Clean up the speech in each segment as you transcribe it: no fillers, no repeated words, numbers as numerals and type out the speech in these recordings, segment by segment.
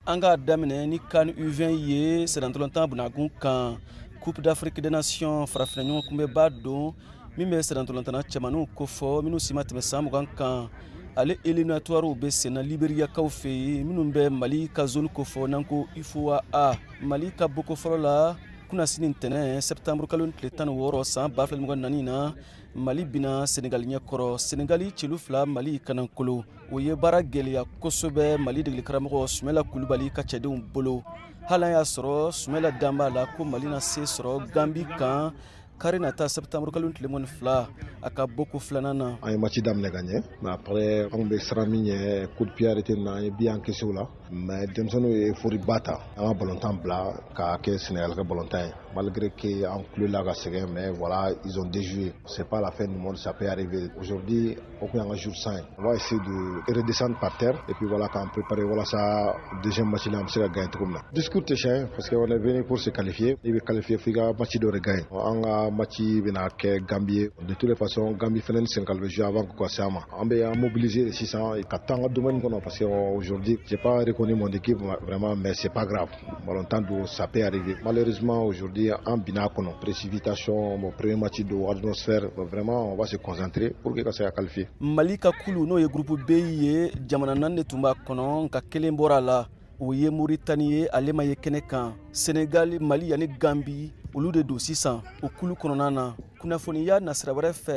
Anga damine ni kan U20 ye sedantolantan bunagun kan Coupe d'Afrique des Nations farafina kumbe badon mime sedantolantana chamanu kofo minu simate mesamugan kan ale éliminatoire be sena Liberia kawfe minu be Mali ka zone kofo nanko ifoa a Mali ka boko folola kuna sinin tene septembre kalon tletan woro san bafle mugan nanina Mali bina Senegal nyakoro Senegali chilufla Mali kanankolo oye bara gelia kosobe Mali de likramo Sumela Kulubali ka chedum bolo halan ya soro Sumela damba la ko Mali na se soro Gambi kan Karinata septembre kalon tlemon fla aka boko flanana ay match damne gagné mais après on be sramigne coup de pied arrêté na bien que cela mais Demsono e fori bata en volontaire bla ka ke Sénégal ka volontaire malgré que en club là ga mais voilà ils ont déjoué c'est pas la fin du monde ça peut arriver aujourd'hui aucun un jour sain on va essayer de redescendre par terre et puis voilà quand on prépare voilà ça deuxième match là on sera gagner comme là discours cher parce qu'on est venu pour se qualifier et qualifier figa match de regagner on match bina ke Gambie de toutes les façons Gambie fenen Sénégal veut jouer avant quoi ça on a mobilisé 600 et 400 domaine parce que aujourd'hui j'ai pas reconnu mon équipe vraiment mais c'est pas grave longtemps ça peut arriver malheureusement aujourd'hui en binakono précipitation mon premier match de atmosphère vraiment on va se concentrer pour que ça qualifier Malika Kulu no ye groupe B ye jamana nan ne tumba kono ka kelembora la oye Mauritanie alema ye kenekan Sénégal Mali yani Gambie olu de do 600 o kulu kononana kunafoniya nasra bref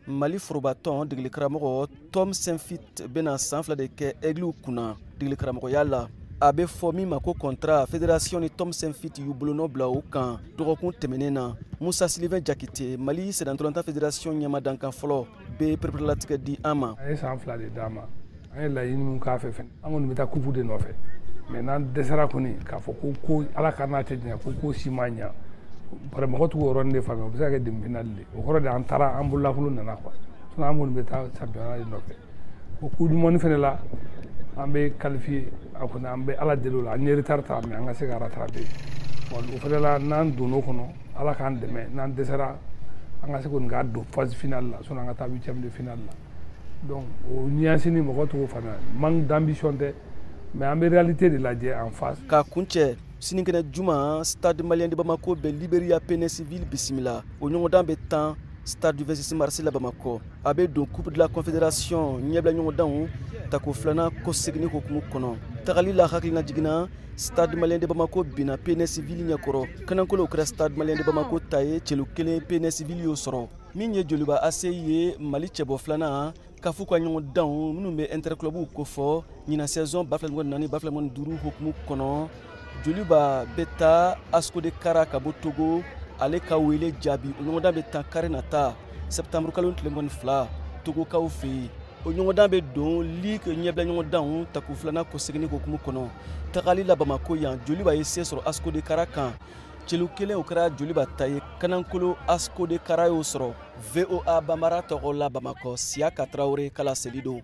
Mali forobaton de l'Ikramoro Tom Saint-Fit bena sanfla de ke eglu kuna de l'Ikramoro yalla abe fomi mako contrat fédération ni Tom Saint-Fit yublono bla okan dorokun temenena Moussa Sylvain Jakite Mali sedantolanta fédération nyama dankan folo be préparatique di ama ay sanfla de dama ay la yinu ka fe fen amon meta coupe de no fe mais nan desara koni ka fo ko ala kana te nya ko simanya par mo to ronde fa be sa dem final le o ko de antara ambulla kulu nana quoi so amon meta championnat de no fe ko ku du mon fene la ambe qualifié akuna ambe ala delo la ni retard ta me anga se gara trabe wal o fele la nan do no kono ala kan de me nan desara anga se ko ngado phase finale la so nga ta 8e de finale la donc o niansini mo ko to fana manque d'ambition de mais en réalité de la en face ka kunche sininkene juma stade malien de Bamako be Liberia Péné civil bismillah o nyongo dambe temps stade du 26 mars la Bamako abe do coupe de la confédération nyebla nyongo dan tako flana ko segni ko kumu kono tagali la haklina jigina stade malien de Bamako bina Péné civil nyakoro kananko lo kra stade malien de Bamako taye chelu kele Péné civil yo soro minye joliba aseye Mali chebo flana kafu kwa nyongo dan munumbe interclub ko fo nyina saison bafla nani bafla mon duru hokmu kono joliba beta asko de karaka botogo ale ka wele jabi nyongo da beta karenata septembre kalon tlengon fla togo ka ofi nyongo da be don ligue nyebla nyongo dan taku flana ko segni ko kumu kono tagali la Bamako yan joliba yese sur asko de karaka chelu kele okra joliba taye kanankolo asko de karayo soro VOA Bamara togola Bamako Siaka Traoré kala selido